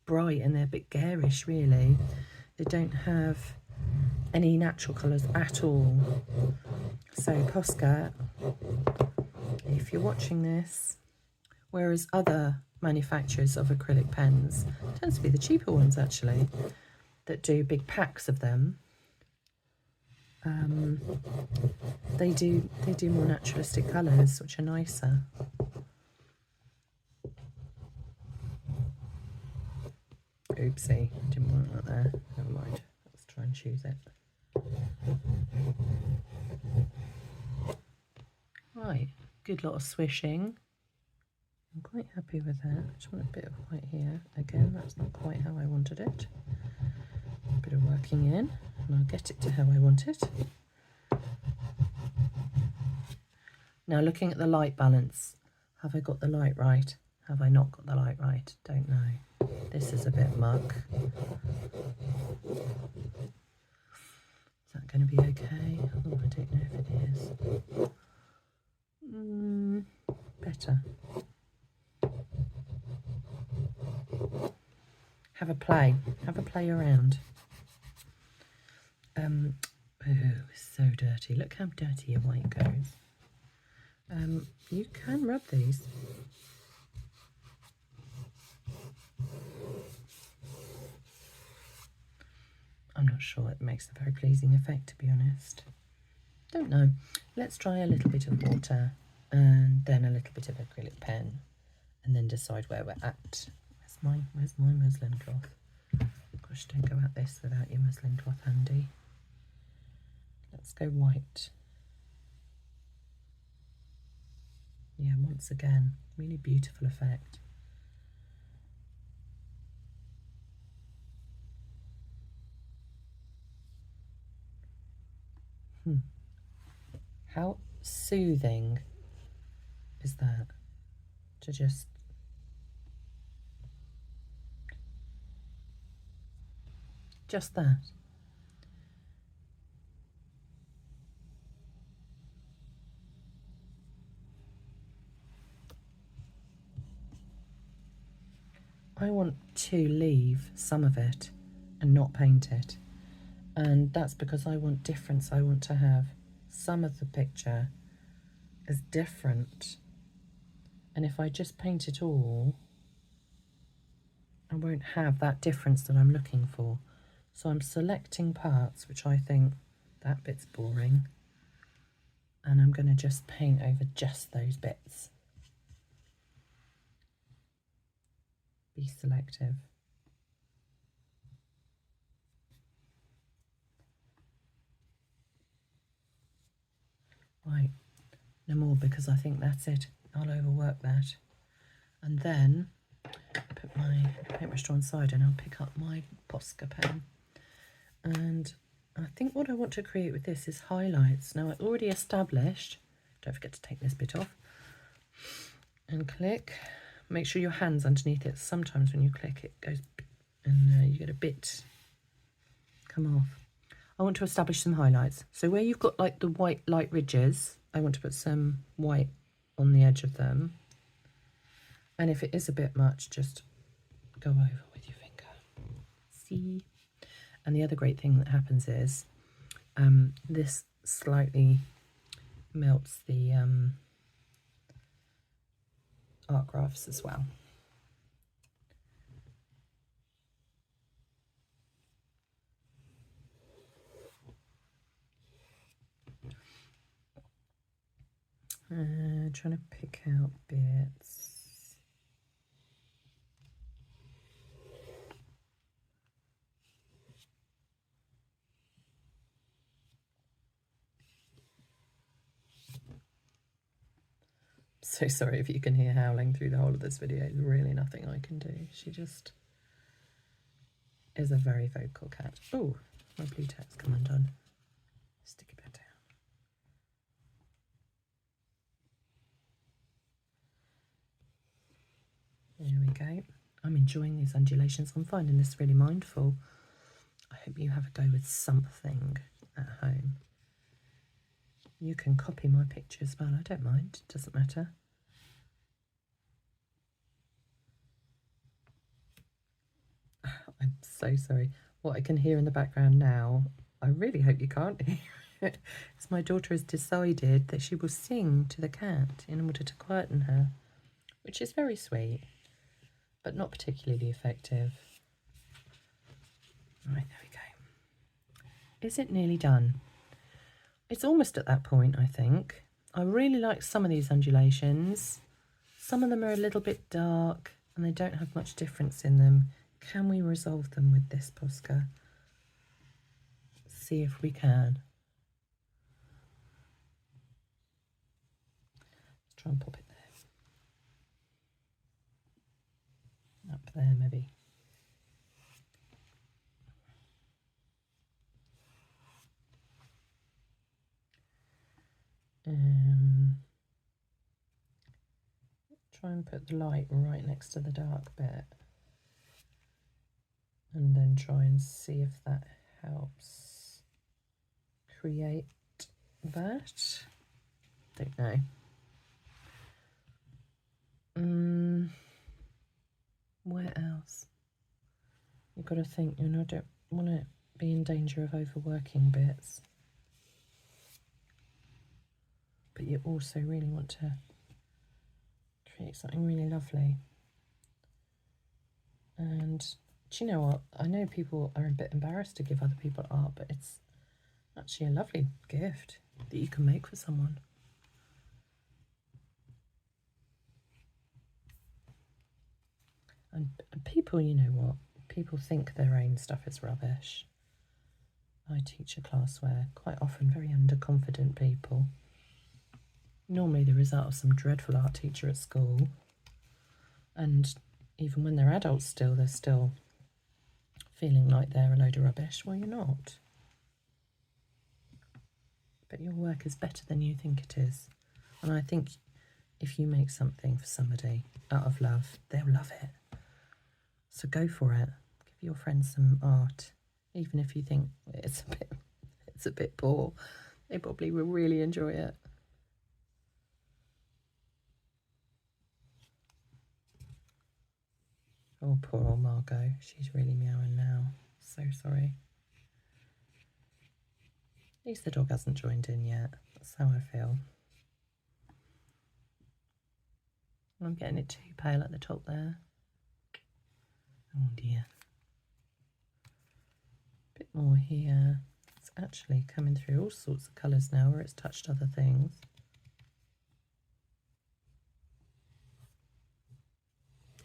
bright and they're a bit garish, really. They don't have any natural colours at all. So Posca, if you're watching this, whereas other manufacturers of acrylic pens, tends to be the cheaper ones actually, that do big packs of them, they do more naturalistic colours, which are nicer. Oopsie, didn't want that there. Never mind. Let's try and choose it. Right, good lot of swishing. I'm quite happy with that. I just want a bit of white here. Again, that's not quite how I wanted it. A bit of working in, and I'll get it to how I want it. Now, looking at the light balance, have I got the light right? Have I not got the light right? Don't know. This is a bit muck. Is that going to be okay? Oh, I don't know if it is. Better. Have a play around. Oh, it's so dirty. Look how dirty your white goes. You can rub these. I'm not sure it makes a very pleasing effect, to be honest. Don't know. Let's try a little bit of water and then a little bit of acrylic pen, and then decide where we're at. Where's my muslin cloth? Gosh, don't go at this without your muslin cloth handy. Let's go white. Yeah, once again, really beautiful effect. How soothing is that to just that. I want to leave some of it and not paint it, and that's because I want difference. I want to have some of the picture as different, and if I just paint it all, I won't have that difference that I'm looking for. So I'm selecting parts which I think that bit's boring, and I'm going to just paint over just those bits. Be selective. Right, no more, because I think that's it. I'll overwork that. And then put my paintbrush to one side and I'll pick up my Posca pen. And I think what I want to create with this is highlights. Now I already established, don't forget to take this bit off, and click. Make sure your hand's underneath it. Sometimes when you click it goes and you get a bit come off. I want to establish some highlights. So where you've got like the white light ridges, I want to put some white on the edge of them. And if it is a bit much, just go over with your finger. See? And the other great thing that happens is this slightly melts the ArtGrafs as well. Trying to pick out bits. So sorry if you can hear howling through the whole of this video. There's really nothing I can do. She just is a very vocal cat. Oh, my blue tack's come undone. Stick it back down. There we go. I'm enjoying these undulations. I'm finding this really mindful. I hope you have a go with something at home. You can copy my picture as well. I don't mind. It doesn't matter. I'm so sorry. What I can hear in the background now, I really hope you can't hear it. It's my daughter has decided that she will sing to the cat in order to quieten her, which is very sweet, but not particularly effective. Right, there we go. Is it nearly done? It's almost at that point, I think. I really like some of these undulations. Some of them are a little bit dark and they don't have much difference in them. Can we resolve them with this Posca? See if we can. Let's try and pop it there. Up there, maybe. Try and put the light right next to the dark bit. And then try and see if that helps create that. Don't know. Where else? You've got to think, you know, I don't want to be in danger of overworking bits. But you also really want to create something really lovely. And do you know what? I know people are a bit embarrassed to give other people art, but it's actually a lovely gift that you can make for someone. And people, you know what? People think their own stuff is rubbish. I teach a class where quite often very underconfident people, normally the result of some dreadful art teacher at school, and even when they're adults still, they're still feeling like they're a load of rubbish. Well, you're not. But your work is better than you think it is. And I think if you make something for somebody out of love, they'll love it. So go for it. Give your friends some art, even if you think it's a bit poor. They probably will really enjoy it. Oh, poor old Margot. She's really meowing now. So sorry. At least the dog hasn't joined in yet. That's how I feel. I'm getting it too pale at the top there. Oh dear. A bit more here. It's actually coming through all sorts of colours now where it's touched other things.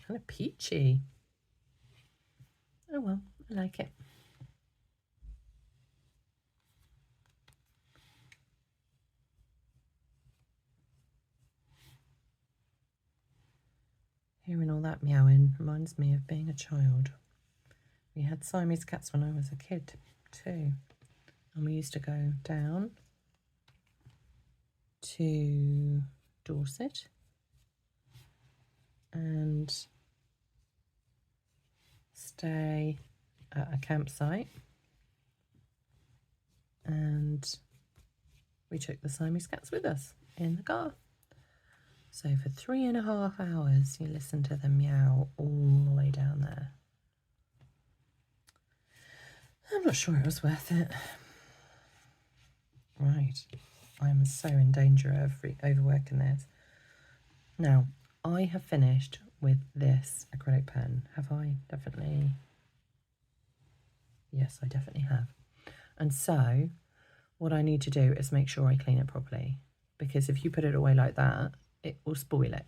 Kind of peachy. Oh well, I like it. Hearing all that meowing reminds me of being a child. We had Siamese cats when I was a kid too. And we used to go down to Dorset and stay at a campsite, and we took the Siamese cats with us in the car. So for 3.5 hours you listen to them meow all the way down there. I'm not sure it was worth it. Right, I'm so in danger of overworking this. Now, I have finished with this acrylic pen. Have I? Definitely. Yes, I definitely have. And so what I need to do is make sure I clean it properly, because if you put it away like that, it will spoil it.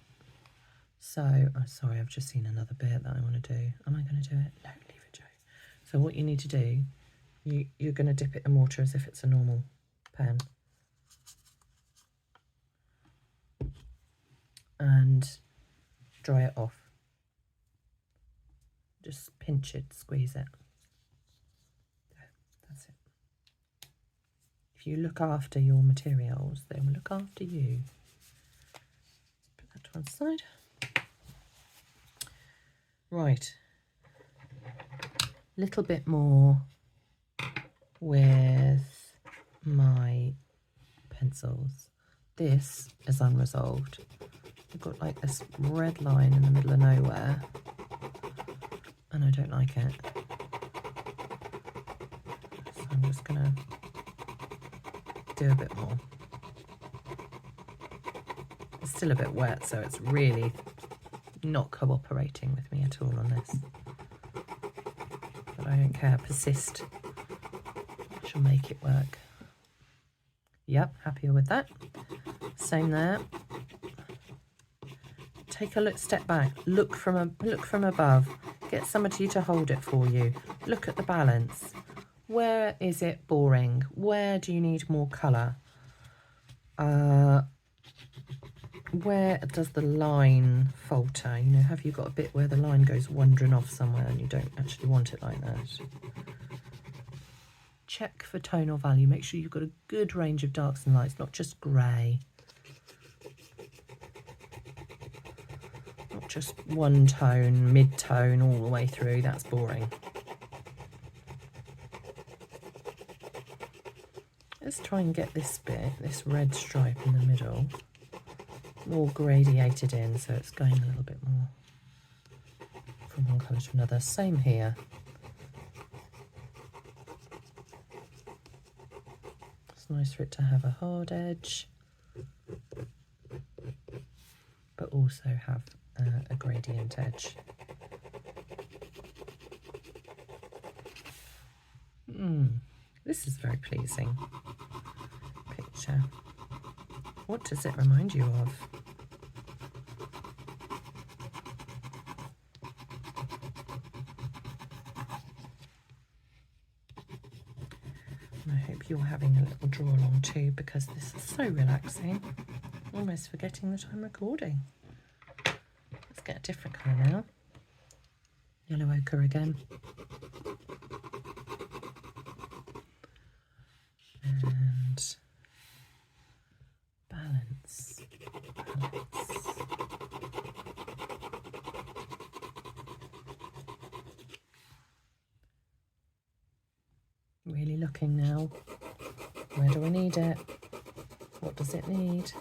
So, I'm sorry, I've just seen another bit that I want to do. Am I going to do it? No, leave it, Joe. So what you need to do, you're going to dip it in water as if it's a normal pen. And dry it off. Just pinch it, squeeze it. There, that's it. If you look after your materials, they will look after you. Put that to one side. Right. Little bit more with my pencils. This is unresolved. I've got like this red line in the middle of nowhere, and I don't like it. So I'm just gonna do a bit more. It's still a bit wet, so it's really not cooperating with me at all on this. But I don't care, persist. I shall make it work. Yep, happier with that. Same there. Take a look, step back, look from above. Get somebody to hold it for you. Look at the balance. Where is it boring? Where do you need more colour? Where does the line falter? You know, have you got a bit where the line goes wandering off somewhere and you don't actually want it like that? Check for tonal value. Make sure you've got a good range of darks and lights, not just grey. Not just one tone, mid-tone all the way through. That's boring. Let's try and get this bit, this red stripe in the middle, more gradiated in, so it's going a little bit more from one colour to another. Same here. It's nice for it to have a hard edge, but also have a gradient edge. This is very pleasing picture. What does it remind you of? And I hope you're having a little draw along too, because this is so relaxing. Almost forgetting that I'm recording. Let's get a different colour now. Yellow ochre again. And balance. Really looking now. Where do I need it? What does it need?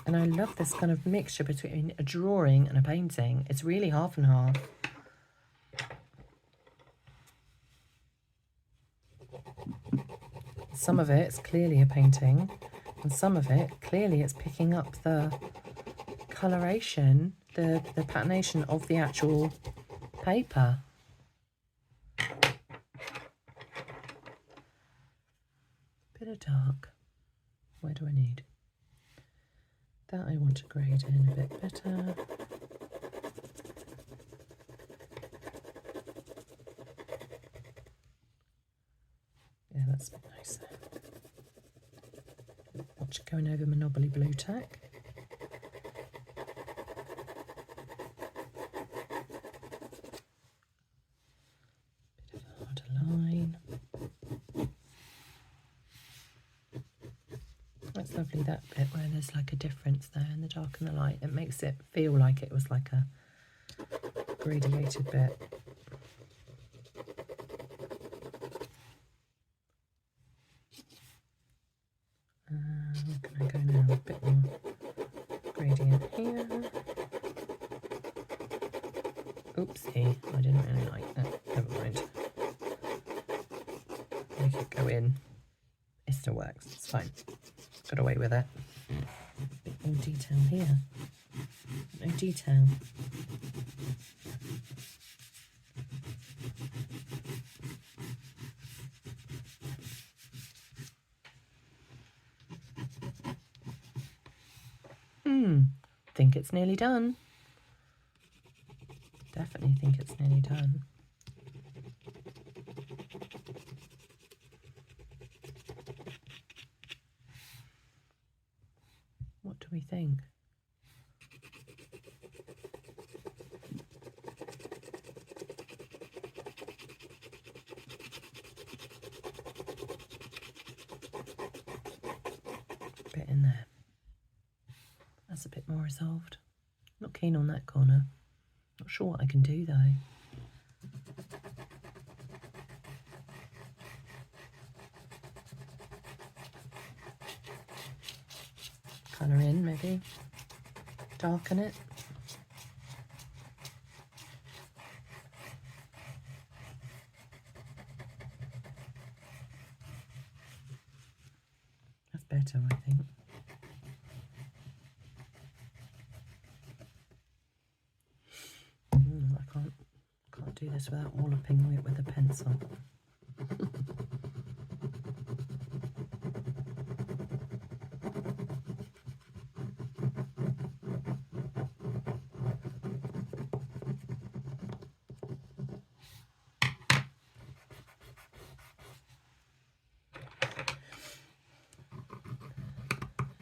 And I love this kind of mixture between a drawing and a painting. It's really half and half. Some of it's clearly a painting, and some of it, clearly it's picking up the coloration, the patination of the actual paper. Bit of dark. Where do I need? That I want to grade in a bit better. Yeah, that's a bit nicer. Watch going over Monopoly Blue Tack. Bit of a harder line. That's lovely, that bit where there's like a difference there in the dark and the light. It makes it feel like it was like a gradiated bit. Where can I go now? A bit more gradient here. Oopsie, I didn't really like that. Never mind. Make it go in. It still works, it's fine. Got away with it. Bit more detail here. No detail. Think it's nearly done. Definitely think it's nearly done. What do we think? Bit in there. That's a bit more resolved. Not keen on that corner. Not sure what I can do though. Colour in maybe. Darken it. That's better, I think. I can't do this without walloping it with a pencil.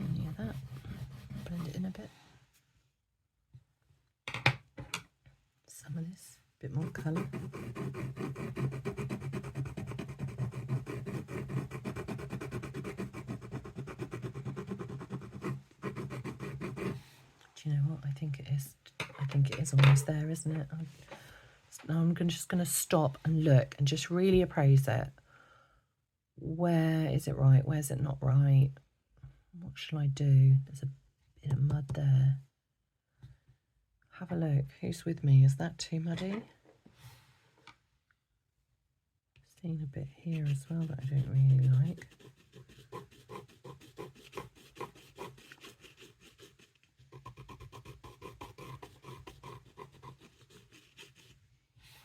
Any of that. Blend it in a bit. Some of this, a bit more colour. Do you know what? I think it is. I think it is almost there, isn't it? I'm just going to stop and look and just really appraise it. Where is it right? Where's it not right? What shall I do? There's a bit of mud there. Have a look. Who's with me? Is that too muddy? Seen a bit here as well that I don't really like.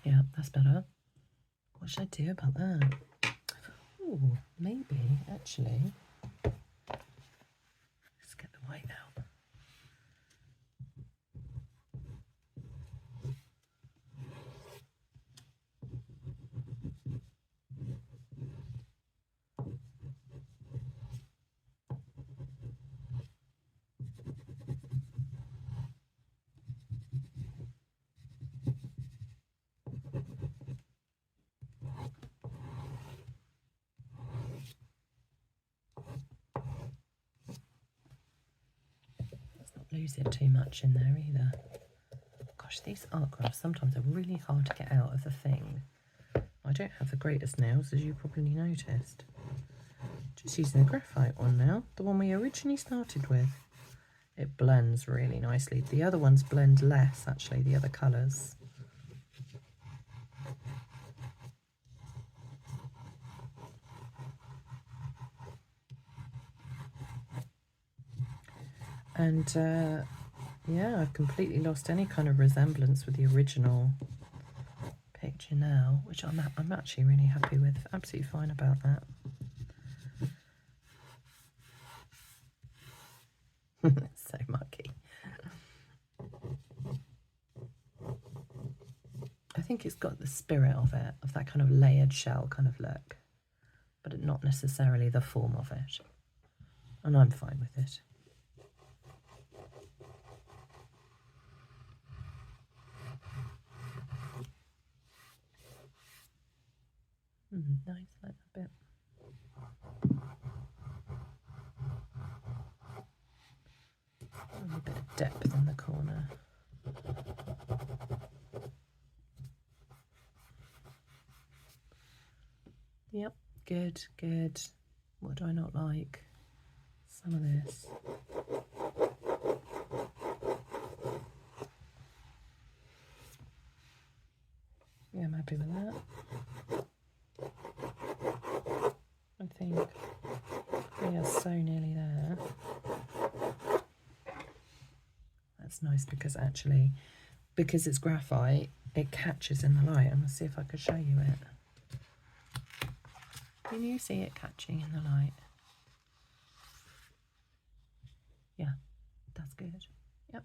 Yeah, that's better. What should I do about that? Oh, maybe actually. Let's get the white out. Lose it too much in there either. Gosh, these ArtGrafs sometimes are really hard to get out of the thing. I don't have the greatest nails, as you probably noticed. Just using the graphite one now, the one we originally started with. It blends really nicely. The other ones blend less, actually, the other colours. And yeah, I've completely lost any kind of resemblance with the original picture now, which I'm actually really happy with. Absolutely fine about that. So mucky. I think it's got the spirit of it, of that kind of layered shell kind of look, but not necessarily the form of it. And I'm fine with it. Nice, like that bit. A bit of depth in the corner. Yep, good, good. What do I not like? Some of this. Yeah, I'm happy with that. I think we are so nearly there. That's nice because actually, because it's graphite, it catches in the light. I'm going to see if I could show you it. Can you see it catching in the light? Yeah, that's good. Yep.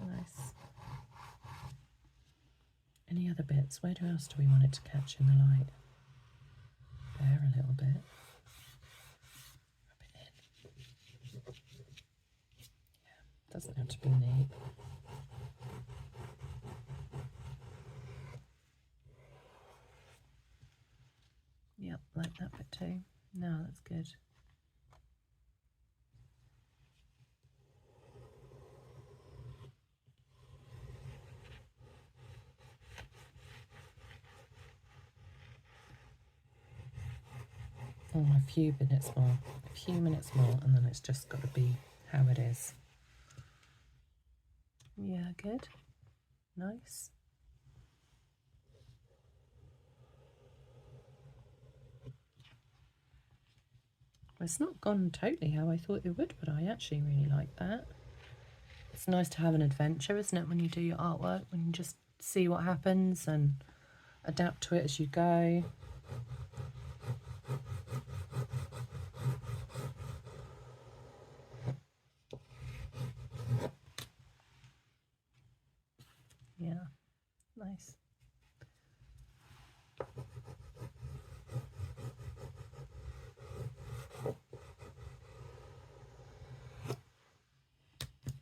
Nice. Any other bits? Where else do we want it to catch in the light? There a little bit. Rub it in. Yeah, doesn't have to be neat. Yep, like that bit too. No, that's good. Oh, a few minutes more, and then it's just got to be how it is. Yeah, good. Nice. It's not gone totally how I thought it would, but I actually really like that. It's nice to have an adventure, isn't it, when you do your artwork, when you just see what happens and adapt to it as you go. Yeah, nice.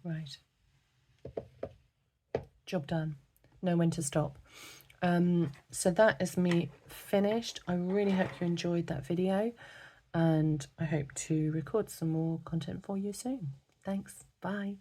Right. Job done. Know when to stop. So that is me finished. I really hope you enjoyed that video, and I hope to record some more content for you soon. Thanks. Bye.